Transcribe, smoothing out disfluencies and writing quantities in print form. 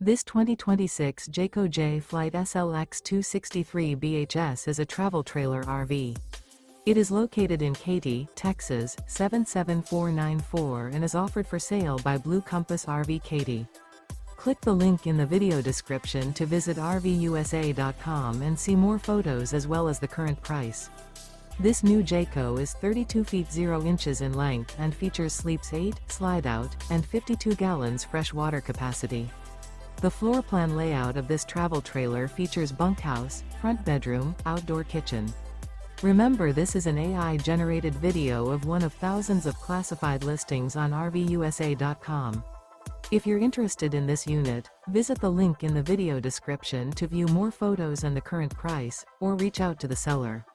This 2026 Jayco Jay Flight SLX 263 BHS is a travel trailer RV. It is located in Katy, Texas, 77494 and is offered for sale by Blue Compass RV Katy. Click the link in the video description to visit RVUSA.com and see more photos as well as the current price. This new Jayco is 32 feet 0 inches in length and features sleeps 8, slide-out, and 52 gallons fresh water capacity. The floor plan layout of this travel trailer features bunkhouse, front bedroom, outdoor kitchen. Remember, this is an AI-generated video of one of thousands of classified listings on RVUSA.com. If you're interested in this unit, visit the link in the video description to view more photos and the current price, or reach out to the seller.